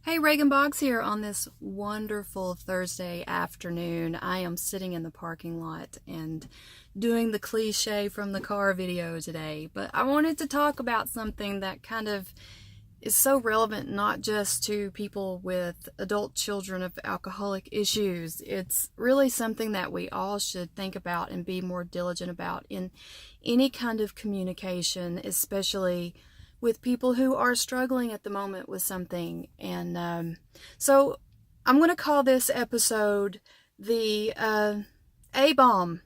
Hey, Reagan Boggs here on this wonderful Thursday afternoon. I am sitting in the parking lot and doing the cliche from the car video today, but I wanted to talk about something that kind of is so relevant not just to people with adult children of alcoholic issues. It's really something that we all should think about and be more diligent about in any kind of communication, especially with people who are struggling at the moment with something. So I'm going to call this episode the A-bomb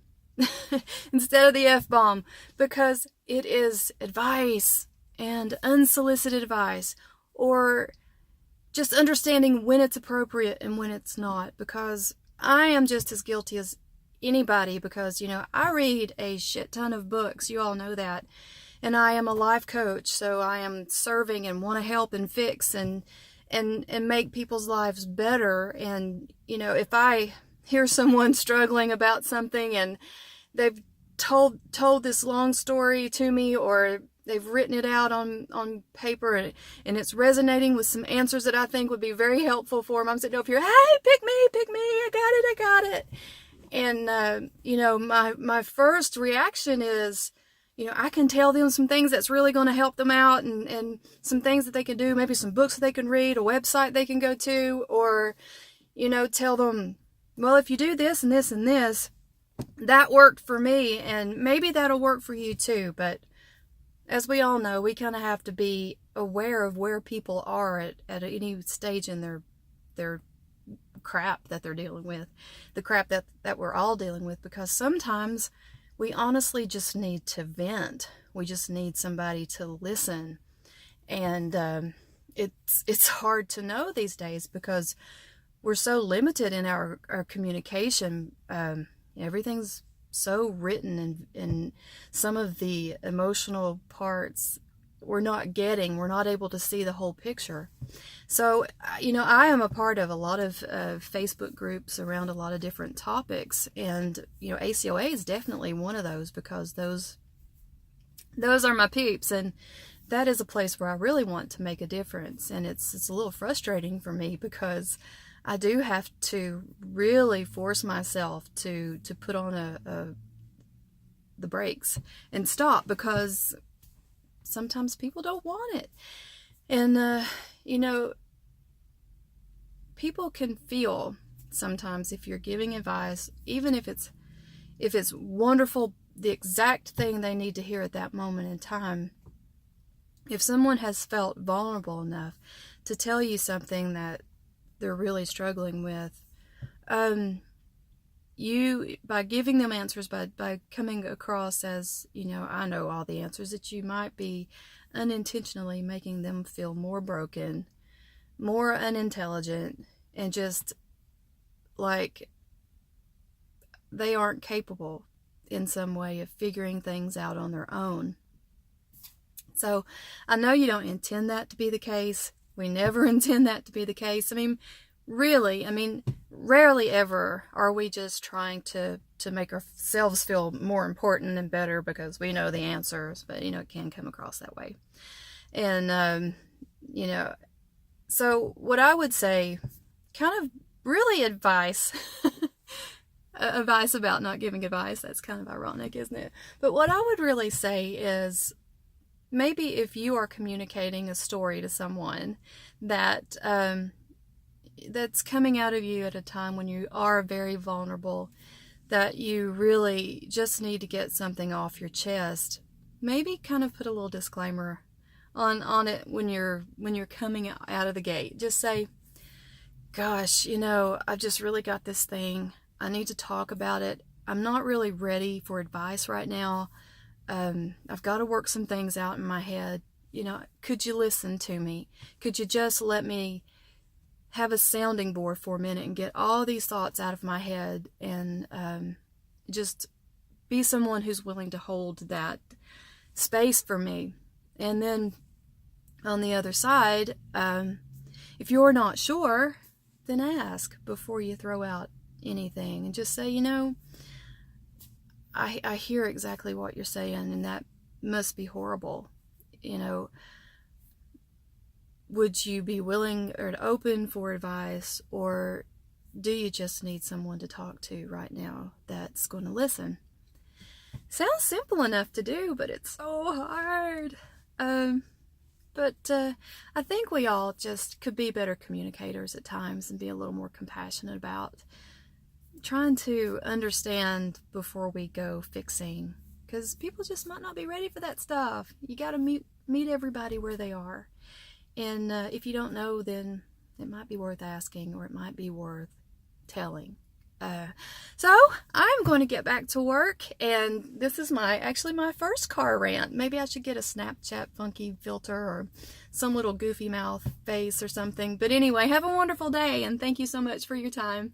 instead of the F-bomb, because it is advice and unsolicited advice, or just understanding when it's appropriate and when it's not, because I am just as guilty as anybody, because I read a shit ton of books, you all know that, and I am a life coach, so I am serving and want to help and fix and make people's lives better. And if I hear someone struggling about something and they've told this long story to me, or they've written it out on paper, and it's resonating with some answers that I think would be very helpful for them, I'm sitting over here, hey, pick me, I got it. And my first reaction is, I can tell them some things that's really going to help them out, and some things that they can do, maybe some books that they can read, a website they can go to, or tell them, well, if you do this and this and this, that worked for me, and maybe that'll work for you too. But as we all know, we kind of have to be aware of where people are at any stage in their crap that they're dealing with, the crap that we're all dealing with, because sometimes we honestly just need to vent. We just need somebody to listen. And it's hard to know these days because we're so limited in our communication. Everything's so written, and some of the emotional parts we're not able to see the whole picture. So I am a part of a lot of Facebook groups around a lot of different topics, and ACOA is definitely one of those, because those are my peeps, and that is a place where I really want to make a difference. And it's a little frustrating for me, because I do have to really force myself to put on the brakes and stop, because sometimes people don't want it. And people can feel sometimes, if you're giving advice, even if it's wonderful, the exact thing they need to hear at that moment in time, if someone has felt vulnerable enough to tell you something that they're really struggling with, you, by giving them answers, by coming across as, I know all the answers, that you might be unintentionally making them feel more broken, more unintelligent, and just like they aren't capable in some way of figuring things out on their own. So I know you don't intend that to be the case. We never intend that to be the case. Rarely ever are we just trying to make ourselves feel more important and better because we know the answers, but it can come across that way. And so what I would say, kind of really advice advice about not giving advice, that's kind of ironic, isn't it? But what I would really say is, maybe if you are communicating a story to someone that that's coming out of you at a time when you are very vulnerable, that you really just need to get something off your chest, maybe kind of put a little disclaimer on it when you're coming out of the gate. Just say, gosh, I've just really got this thing. I need to talk about it. I'm not really ready for advice right now. I've got to work some things out in my head. Could you listen to me? Could you just let me have a sounding board for a minute and get all these thoughts out of my head, and just be someone who's willing to hold that space for me. And then on the other side, if you're not sure, then ask before you throw out anything, and just say, I hear exactly what you're saying, and that must be horrible. would you be willing or open for advice, or do you just need someone to talk to right now that's going to listen? Sounds simple enough to do, but it's so hard. But I think we all just could be better communicators at times and be a little more compassionate about trying to understand before we go fixing, because people just might not be ready for that stuff. You got to meet everybody where they are. And if you don't know, then it might be worth asking, or it might be worth telling. So I'm going to get back to work, and this is actually my first car rant. Maybe I should get a Snapchat funky filter or some little goofy mouth face or something. But anyway, have a wonderful day, and thank you so much for your time.